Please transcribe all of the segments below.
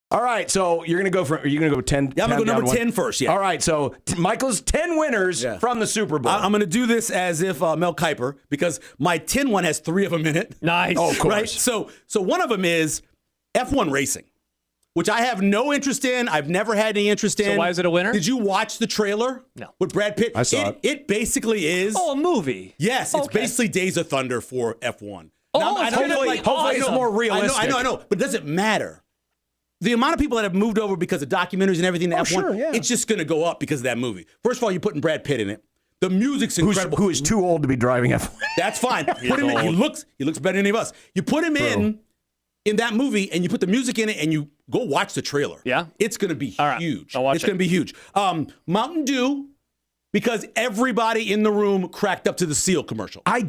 All right, so you're going to go for, are you going to go 10? Yeah, I'm going to go number 10 first, yeah. All right, so Michael's 10 winners from the Super Bowl. I'm going to do this as if Mel Kiper, because my 10 one has 3 of them in it. Nice. Oh, of course. Right? So one of them is F1 racing, which I have no interest in. I've never had any interest in. So why is it a winner? Did you watch the trailer? No. With Brad Pitt? I saw it. It basically is. Oh, a movie. Yes, it's basically Days of Thunder for F1. Oh, Now, I know, hopefully I it's know, more realistic. I know, but it doesn't matter. The amount of people that have moved over because of documentaries and everything to F1, sure, yeah. it's just going to go up because of that movie. First of all, you're putting Brad Pitt in it. The music's incredible. Who is too old to be driving F1. That's fine. Put him in. He looks better than any of us. You put him in that movie, and you put the music in it, and you go watch the trailer. Yeah? It's going to be huge. I'll watch it's going to be huge. Mountain Dew, because everybody in the room cracked up to the Seal commercial. I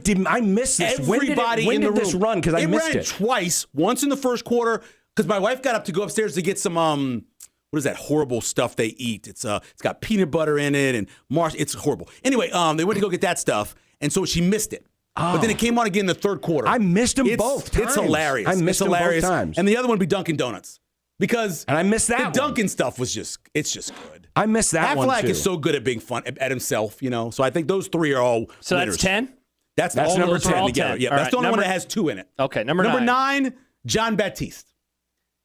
missed this. Everybody when in did the room. this run? Because I missed ran it. twice. Once in the first quarter, because my wife got up to go upstairs to get some what is that horrible stuff they eat? It's got peanut butter in it and marsh. It's horrible. Anyway, they went to go get that stuff, and so she missed it. But then it came on again in the third quarter. I missed them both times. It's hilarious. I missed them both times. And the other one would be Dunkin' Donuts. Because I missed that the one. Dunkin' stuff was just good. I missed that one, Affleck too. is so good at being fun at himself, So I think those 3 are all So winners. that's 10? That's That's all number those 10 all together. Yeah, All that's right, the only one number- that has 2 in it. Okay, number 9, John Baptiste.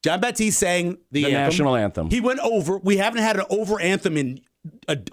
John Baptiste sang the anthem. national anthem. He went over. We haven't had an over anthem in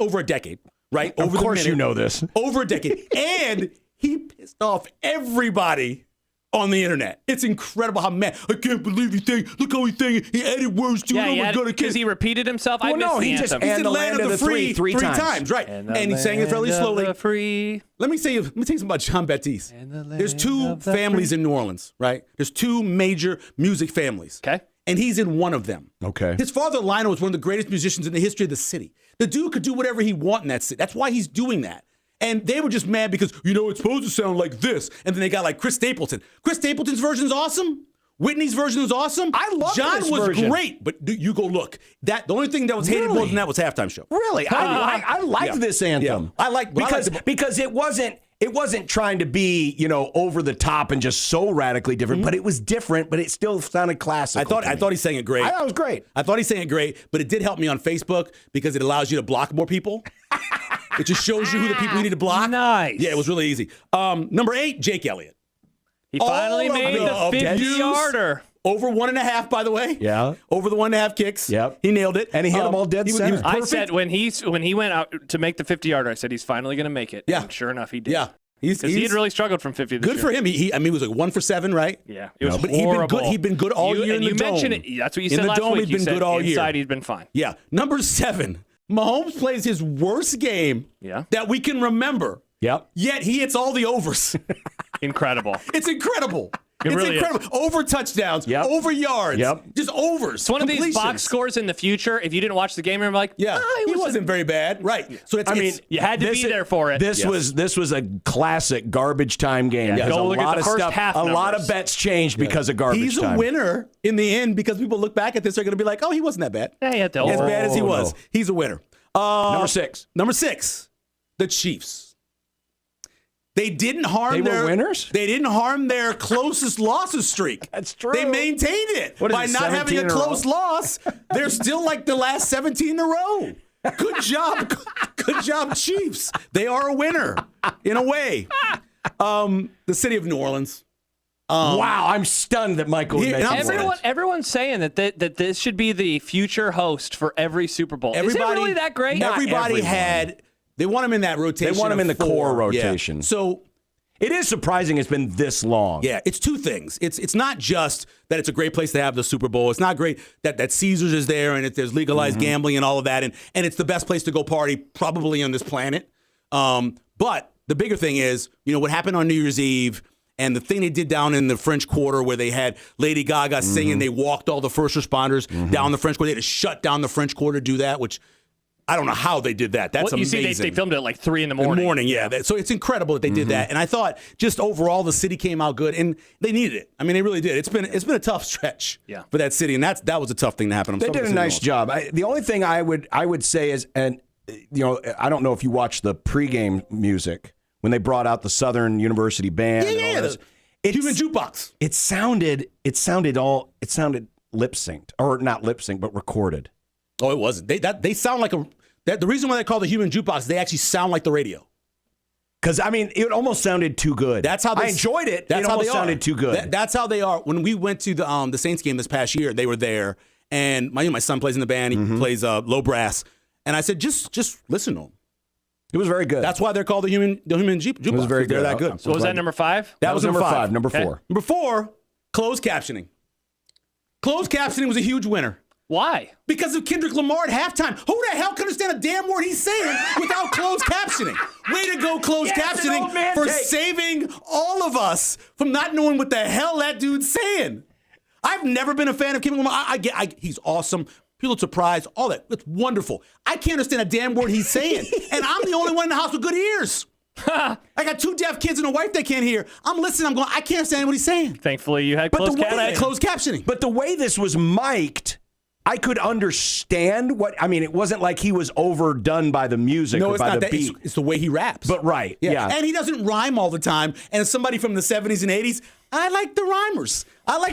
over a decade, right? Of course you know this. Over a decade. And he pissed off everybody on the internet. It's incredible how mad. I can't believe he sang. Look how he sang. He added words to it. Oh my God, I because can't. he repeated himself. I Well, missed no, the he just- anthem. He And said the land of the free three times. right? And And he sang it fairly land of slowly. the free. Let me tell you something about John Baptiste. There's 2 of the families free. in New Orleans, right? There's 2 major music families. Okay. And he's in one of them. Okay. His father, Lionel, was one of the greatest musicians in the history of the city. The dude could do whatever he want in that city. That's why he's doing that. And they were just mad because, it's supposed to sound like this. And then they got like Chris Stapleton. Chris Stapleton's version is awesome. Whitney's version is awesome. I love John this was version. great, but you go look. The only thing that was hated more than that was halftime show. Really? I liked this anthem. Yeah. I like because it wasn't trying to be, over the top and just so radically different, but it was different, but it still sounded classical. I thought he sang it great. I thought it was great. I thought he sang it great, but it did help me on Facebook because it allows you to block more people. It just shows you who the people you need to block. Nice. Yeah, it was really easy. Number 8, Jake Elliott. He finally All made of the the 50-yarder. Over 1.5, by the way. Yeah. Over the 1.5 kicks. Yep. He nailed it. And he hit them all dead he was center. I perfect. said when he went out to make the 50-yarder, I said he's finally going to make it. Yeah. And sure enough, he did. Yeah. Because he had really struggled from 50 this good year. for him. He was like 1 for 7, right? Yeah, it was But horrible. he'd been good all year in the you dome. mentioned it. That's what you In said the last dome, week. he'd You been said good all year. inside, he's been fine. Yeah. Number 7, Mahomes plays his worst game that we can remember. Yep. Yet he hits all the overs. Incredible. It's incredible. It really incredible. Over touchdowns, over yards, just overs. It's one of these box scores in the future. If you didn't watch the game, you're like, he wasn't very bad. Right. So you had to be there for it. This was a classic garbage time game. Yeah. Go look at the first half A lot numbers. of bets changed because of garbage time. He's a winner in the end because people look back at this, they're going to be like, oh, he wasn't that bad. Yeah, he had to As bad as he was. no. He's a winner. Number 6. Number 6, the Chiefs. They didn't harm They were winners? They didn't harm their closest losses streak. That's true. They maintained it. What is By it, not having 17 a in a close row? loss. They're still like the last 17 in a row. Good job. Good job, Chiefs. They are a winner in a way. The city of New Orleans. Wow, I'm stunned that Michael would Yeah, mention and that. Everyone's saying that this should be the future host for every Super Bowl. Is it really that great? Everybody everyone. they want him in that rotation. They want him of in the 4. core Yeah. rotation. So It is surprising it's been this long. yeah, it's 2 things. It's not just that it's a great place to have the Super Bowl. It's not great that Caesars is there and there's legalized gambling and all of that. And it's the best place to go party probably on this planet. But the bigger thing is, what happened on New Year's Eve and the thing they did down in the French Quarter where they had Lady Gaga singing, they walked all the first responders down the French Quarter. They had to shut down the French Quarter to do that, which I don't know how they did that. That's amazing. You see, they filmed it at like 3 in the morning. In the morning, yeah. So it's incredible that they did that. And I thought just overall the city came out good, and they needed it. I mean, they really did. It's been a tough stretch for that city, and that was a tough thing to happen. They did a nice job. The only thing I would say is, and I don't know if you watched the pregame music when they brought out the Southern University band. Yeah, and all this. Human jukebox. It sounded lip synced, or not lip synced, but recorded. Oh, it wasn't. They sound like the reason why they call the human jukebox, they actually sound like the radio. Because, I mean, it almost sounded too good. That's how I enjoyed it. That's it how almost they sounded too good. That's how they are. When we went to the Saints game this past year, they were there, and my son plays in the band. He plays low brass, and I said, just listen to him. It was very good. That's why they're called the human jukebox. It was very good. They're that good. So was that number 5? That was number 5. Number 4. Number 4, closed captioning. Closed captioning was a huge winner. Why? Because of Kendrick Lamar at halftime. Who the hell can understand a damn word he's saying without closed captioning? Way to go, closed captioning, for saving all of us from not knowing what the hell that dude's saying. I've never been a fan of Kendrick Lamar. He's awesome. People are surprised. All that. It's wonderful. I can't understand a damn word he's saying. And I'm the only one in the house with good ears. I got 2 deaf kids and a wife that can't hear. I'm listening. I'm going, I can't understand what he's saying. Thankfully, you had closed captioning. But the way this was mic'd, I could understand what, I mean, it wasn't like he was overdone by the music or by the beat. It's the way he raps. But right, yeah. And he doesn't rhyme all the time. And as somebody from the 70s and 80s, I like the rhymers.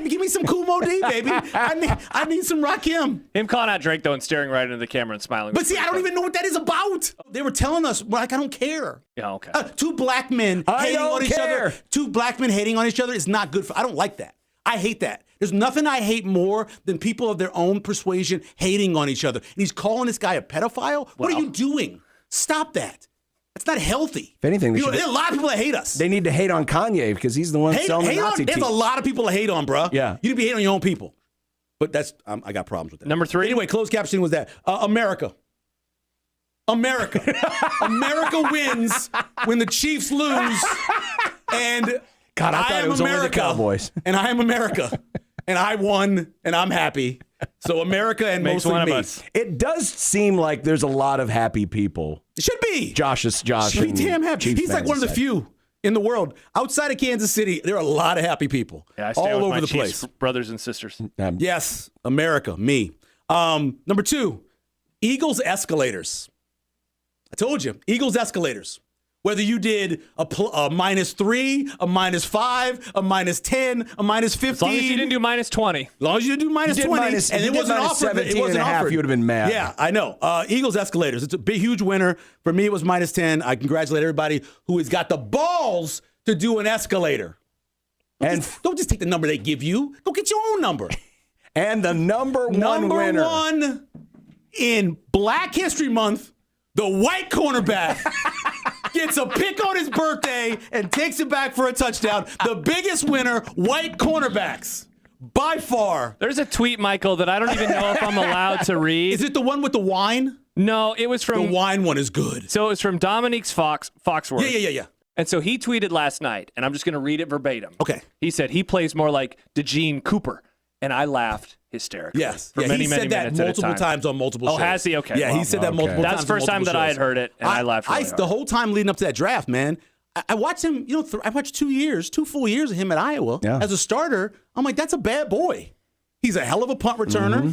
Give me some Kool Moe Dee, baby. I need some Rakim. Him calling out Drake, though, and staring right into the camera and smiling. But see, I don't even know what that is about. They were telling us, I don't care. Yeah, okay. 2 black men hating on each other. 2 black men hating on each other is not good I don't like that. I hate that. There's nothing I hate more than people of their own persuasion hating on each other. And he's calling this guy a pedophile? What are you doing? Stop that. That's not healthy. If anything, there's a lot of people that hate us. They need to hate on Kanye because he's the one selling the Nazi There's a lot of people to hate on, bro. Yeah. You need to be hating on your own people. But that's I got problems with that. Number 3. Anyway, closed captioning was that. America. America wins when the Chiefs lose. And God, I thought it was America, only the Cowboys. And I am America. And I won, and I'm happy. So America and Makes mostly one of me. us. It does seem like there's a lot of happy people. It should be. Josh. Be damn happy. Chiefs He's like one of the few in the world. Outside of Kansas City, there are a lot of happy people. Yeah, I stay all with over my the Chiefs place. Brothers and sisters. Yes, America, me. Number 2, Eagles escalators. I told you, Eagles escalators. Whether you did a -3, a -5, a -10, a -15. As long as you didn't do -20. As long as you didn't do -20, and it wasn't offered. 17 and a half, you would have been mad. Yeah, I know. Eagles escalators. It's a big, huge winner. For me, it was -10. I congratulate everybody who has got the balls to do an escalator. Don't just take the number they give you. Go get your own number. And the number one winner. Number 1 in Black History Month, the white cornerback gets a pick on his birthday and takes it back for a touchdown. The biggest winner, white cornerbacks, by far. There's a tweet, Michael, that I don't even know if I'm allowed to read. Is it the one with the wine? No, it was from... The wine one is good. So it was from Dominique's Foxworth. Yeah. And so he tweeted last night, and I'm just going to read it verbatim. Okay. He said he plays more like DeGene Cooper, and I laughed hysterically. Yes. For many, he many said that minutes multiple at a time. times on multiple shows. Oh, has he? Okay. Yeah, he said that multiple times. That's the first time that I had heard it, and I laughed really hard. The whole time leading up to that draft, man, I watched him, I watched 2 full years of him at Iowa as a starter. I'm like, that's a bad boy. He's a hell of a punt returner. Mm-hmm.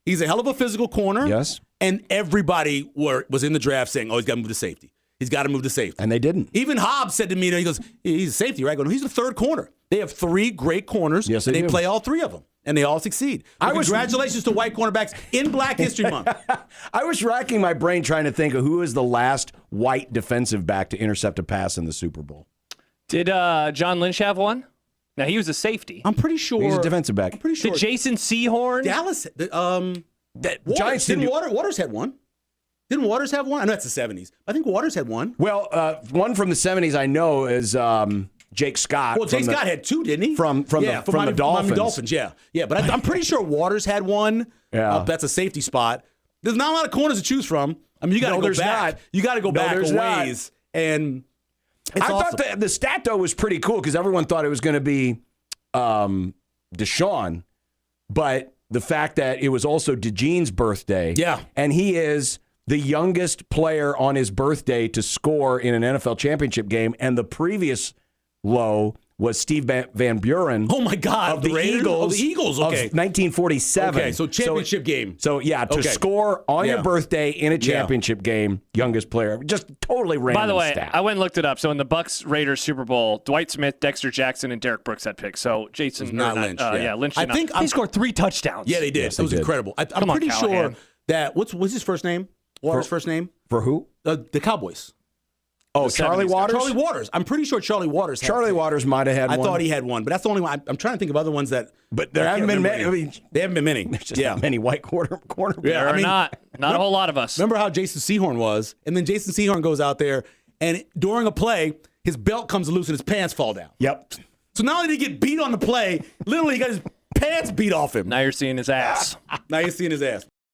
He's a hell of a physical corner. Yes. And everybody was in the draft saying, he's got to move to safety. He's got to move to safety. And they didn't. Even Hobbs said to me, he goes, he's a safety, right? I go, no, he's the 3rd corner. They have 3 great corners. Yes, and they do. play all 3 of them. And they all succeed. Congratulations to white cornerbacks in Black History Month. I was racking my brain trying to think of who is the last white defensive back to intercept a pass in the Super Bowl. Did John Lynch have one? Now, he was a safety. I'm pretty sure. He's a defensive back. I'm pretty sure. Did Jason Sehorn? Dallas. Giants didn't. Waters had one. Didn't Waters have one? I know that's the 70s. I think Waters had one. Well, one from the 70s I know is Jake Scott. Well, Jake Scott had 2, didn't he? From the Dolphins. Miami Dolphins, yeah. But I'm pretty sure Waters had one. Yeah. That's a safety spot. There's not a lot of corners to choose from. I mean, you got to go back. You got to go back a ways. And I thought the stat, though, was pretty cool because everyone thought it was going to be Deshaun. But the fact that it was also DeGene's birthday. Yeah. And he is the youngest player on his birthday to score in an NFL championship game. And the previous low was Steve Van Buren. Oh my God, of the Raiders? Eagles. Oh, the Eagles, of okay. 1947. Okay, so championship game. So yeah, to Okay. score on your Yeah. birthday in a championship game, youngest player, just totally random. By the way, stat. I went and looked it up. So in the Bucks Raiders Super Bowl, Dwight Smith, Dexter Jackson, and Derek Brooks had picks. So Jason, not Lynch, yeah. Lynch. I Did think not. They scored 3 touchdowns. Yeah, they did. Yes, it was they did. incredible. I'm Come on, pretty sure Callahan. that what's his first name? Waters' first name? for who? The Cowboys. Oh, The Charlie 70s. Waters. Charlie Waters. I'm pretty sure Charlie Waters. Had Charlie one. Waters might have had I one. thought he had one, but that's the only one. I'm trying to think of other ones that. But there I haven't can't been many. remember I mean, they haven't been many. there's just Yeah. not many white cornerbacks. Yeah, There I are mean, not a whole lot of us. Remember how Jason Sehorn was, and then Jason Sehorn goes out there, and during a play, his belt comes loose and his pants fall down. Yep. So not only did he get beat on the play, literally he got his pants beat off him. Now you're seeing his ass. Now you're seeing his ass.